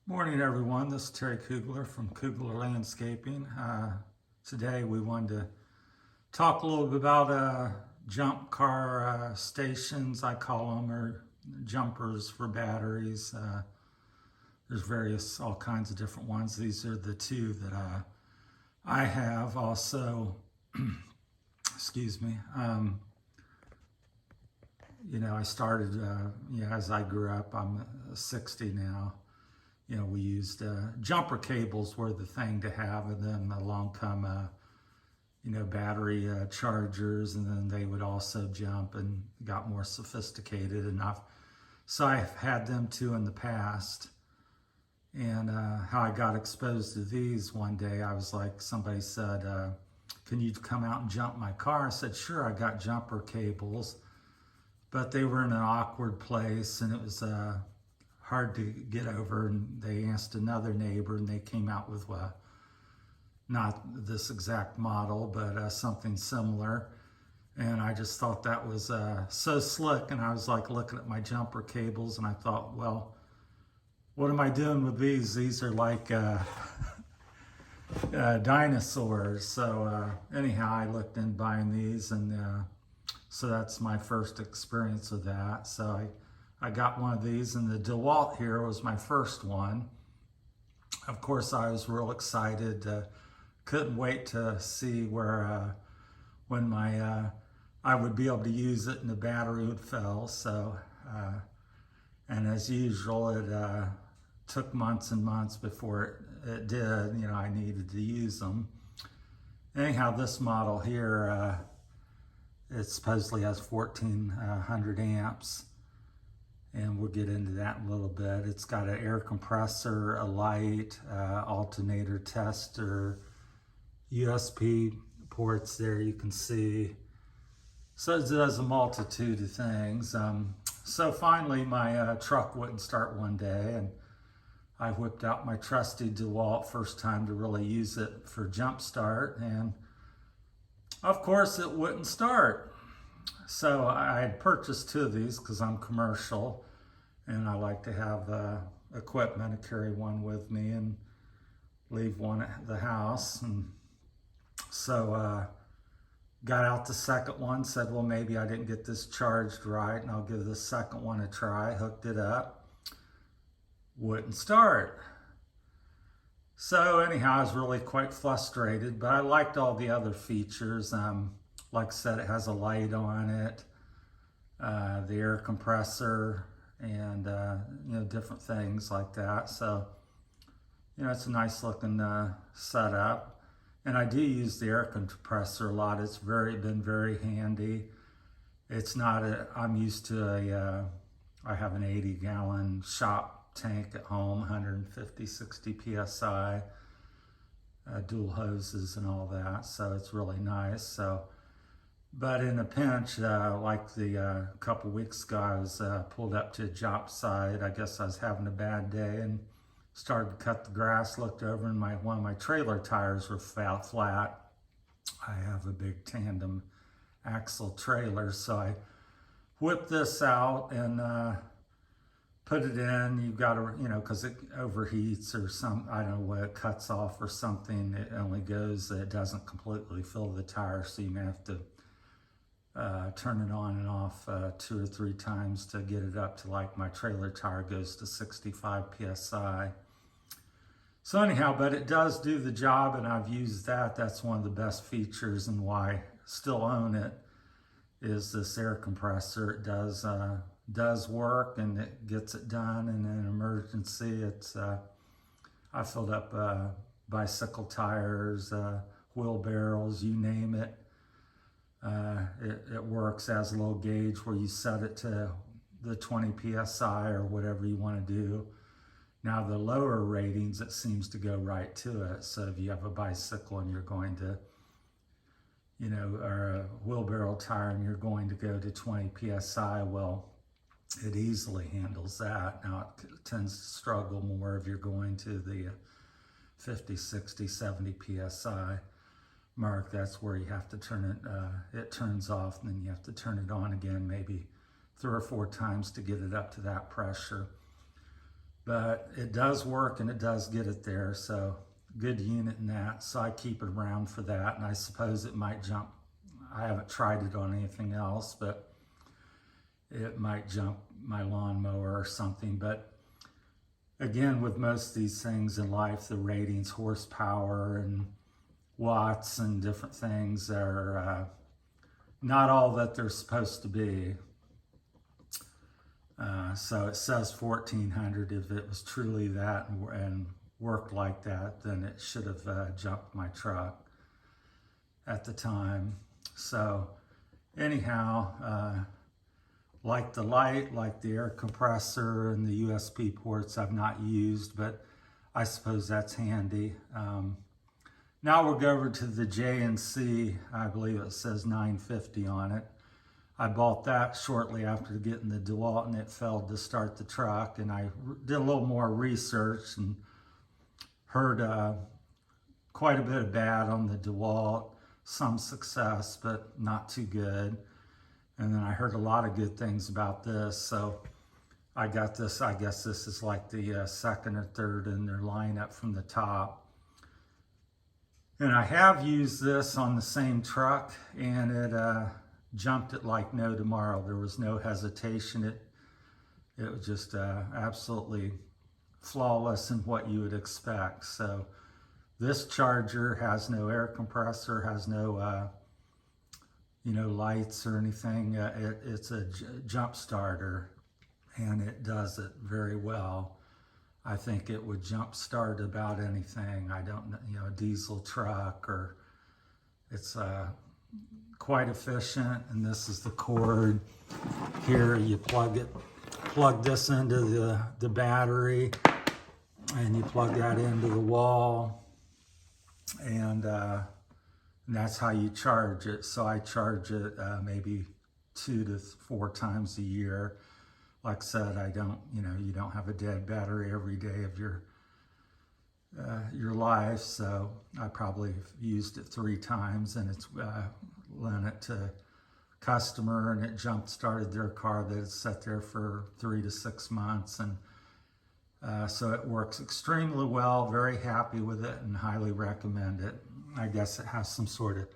Morning, everyone. This is Terry Kugler from Kugler Landscaping. Today we wanted to talk a little bit about jump car stations, I call them, or jumpers for batteries. There's all kinds of different ones. These are the two that I have. Also, excuse me. I started, as I grew up. I'm 60 now. We used jumper cables were the thing to have, and then along come, battery chargers, and then they would also jump and got more sophisticated. So I've had them too in the past. And how I got exposed to these one day, I was like, somebody said, can you come out and jump my car? I said, sure. I got jumper cables, but they were in an awkward place, and it was hard to get over. And they asked another neighbor, and they came out with not this exact model, but something similar. And I just thought that was so slick. And I was like looking at my jumper cables, and I thought, well, what am I doing with these? These are like dinosaurs. So anyhow, I looked in buying these, and so that's my first experience with that. So I got one of these, and the Dewalt here was my first one. Of course, I was real excited. Couldn't wait to see when I would be able to use it and the battery would fail. So, and as usual, it took months and months before it did. I needed to use them. Anyhow, this model here, it supposedly has 1400 amps. And we'll get into that in a little bit. It's got an air compressor, a light, alternator tester, USB ports there you can see. So it does a multitude of things. So finally my truck wouldn't start one day, and I whipped out my trusty Dewalt, first time to really use it for jump start, and of course it wouldn't start. So I had purchased two of these because I'm commercial, and I like to have equipment to carry one with me and leave one at the house. And so got out the second one, said, well, maybe I didn't get this charged right, and I'll give the second one a try. Hooked it up, wouldn't start. So anyhow, I was really quite frustrated, but I liked all the other features. Like I said, it has a light on it, the air compressor, and different things like that. So it's a nice looking setup, and I do use the air compressor a lot. It's been very handy. It's not I'm used to I have an 80-gallon shop tank at home, 150, 60 psi, dual hoses and all that. So it's really nice. But in a pinch, like the couple weeks ago, I was pulled up to a job site. I guess I was having a bad day and started to cut the grass, looked over, and one of my trailer tires were flat. I have a big tandem axle trailer, so I whipped this out and put it in. You've got to, because it overheats or I don't know what, it cuts off or something. It only goes, it doesn't completely fill the tire, so you may have to turn it on and off 2 or 3 times to get it up to, like, my trailer tire goes to 65 psi. So anyhow, but it does do the job, and I've used that. That's one of the best features, and why I still own it, is this air compressor. It does work, and it gets it done. And in an emergency, I filled up bicycle tires, wheelbarrows, you name it. It works as a little gauge where you set it to the 20 psi or whatever you want to do. Now the lower ratings, it seems to go right to it. So if you have a bicycle and you're going to, or a wheelbarrow tire and you're going to go to 20 psi, well, it easily handles that. Now it tends to struggle more if you're going to the 50, 60, 70 psi mark. That's where you have to turn it turns off, and then you have to turn it on again maybe 3 or 4 times to get it up to that pressure. But it does work and it does get it there. So good unit in that. So I keep it around for that. And I suppose it might jump. I haven't tried it on anything else, but it might jump my lawnmower or something. But again, with most of these things in life, the ratings, horsepower and watts and different things are not all that they're supposed to be. So it says 1400. If it was truly that and worked like that, then it should have jumped my truck at the time. So anyhow, like the light, like the air compressor and the USB ports I've not used, but I suppose that's handy. Now we'll go over to the JNC. I believe it says 950 on it. I bought that shortly after getting the Dewalt, and it failed to start the truck. And I did a little more research and heard quite a bit of bad on the Dewalt, some success, but not too good. And then I heard a lot of good things about this. So I got this, I guess this is like the second or third in their lineup from the top. And I have used this on the same truck, and it jumped it like no tomorrow. There was no hesitation. It was just absolutely flawless in what you would expect. So this charger has no air compressor, has no lights or anything. It's a jump starter, and it does it very well. I think it would jump start about anything. I don't know, a diesel truck, or it's quite efficient. And this is the cord. Here you plug this into the battery, and you plug that into the wall, and that's how you charge it. So I charge it maybe 2 to 4 times a year. Like I said, I don't, you don't have a dead battery every day of your life. So I probably used it 3 times, and it's lent it to a customer, and it jump started their car that had sat there for 3 to 6 months. And so it works extremely well, very happy with it, and highly recommend it. I guess it has some sort of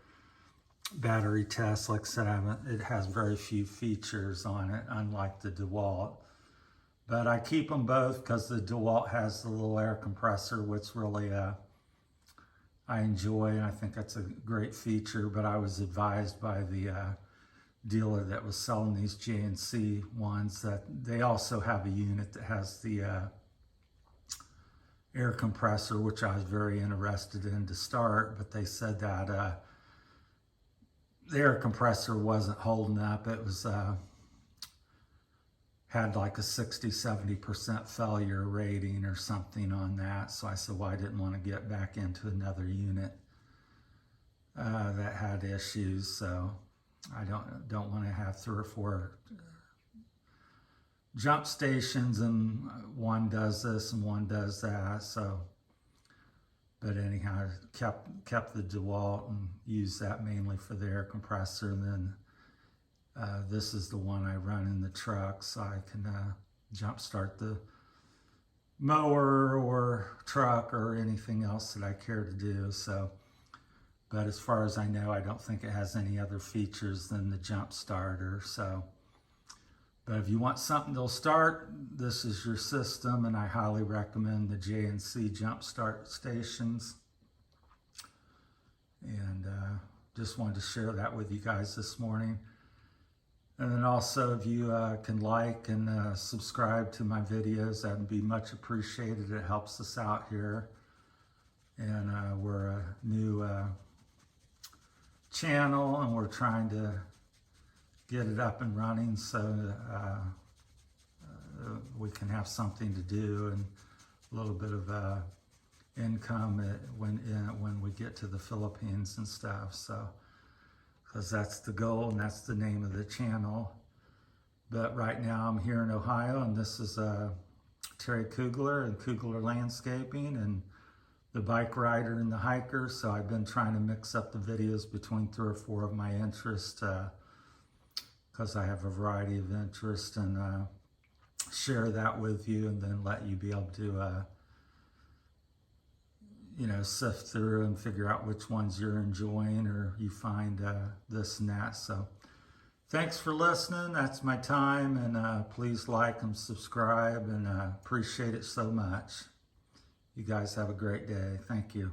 battery test. Like I said, it has very few features on it, unlike the Dewalt. But I keep them both because the Dewalt has the little air compressor, which really I enjoy, and I think that's a great feature. But I was advised by the dealer that was selling these JNC ones that they also have a unit that has the air compressor, which I was very interested in to start, but they said that the air compressor wasn't holding up. It was had like a 60-70% failure rating or something on that. So I said, well, I didn't want to get back into another unit that had issues. So I don't want to have 3 or 4 jump stations, and one does this and one does that. So, but anyhow, I kept the Dewalt and used that mainly for the air compressor. And then this is the one I run in the truck, so I can jump start the mower or truck or anything else that I care to do. So, but as far as I know, I don't think it has any other features than the jump starter. So, but if you want something that'll start, this is your system, and I highly recommend the JNC jump start stations. And just wanted to share that with you guys this morning. And then also, if you can like and subscribe to my videos, that would be much appreciated. It helps us out here. And we're a new channel, and we're trying to get it up and running so we can have something to do and a little bit of income when we get to the Philippines and stuff. So, because that's the goal and that's the name of the channel. But right now I'm here in Ohio, and this is Terry Kugler and Kugler Landscaping and the bike rider and the hiker. So I've been trying to mix up the videos between 3 or 4 of my interests, because I have a variety of interests, and share that with you and then let you be able to, sift through and figure out which ones you're enjoying or you find this and that. So thanks for listening. That's my time. And please like and subscribe, and appreciate it so much. You guys have a great day. Thank you.